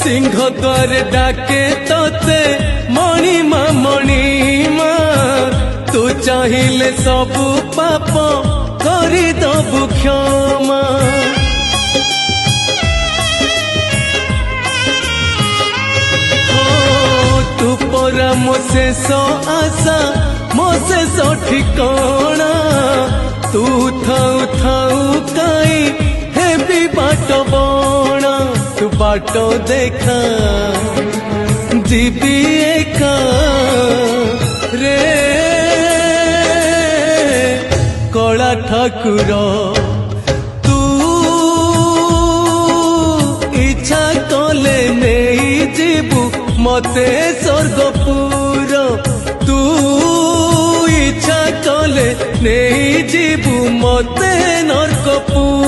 सिंह द्वार डाके तोते मणिमा मणिमा तू चाहिए सबु पाप करी दबु क्षमा तू परा मो शेष आशा मो शेष ठिकाना तू थाऊ थाऊ काई हेबी बाट बणा तू बाट देखा जीवी एका रे कला ठाकुर तू इच्छा कले नहीं जीवु मते स्वर्गपुर तू इच्छा कले नहीं जीवु मते नरकपुर।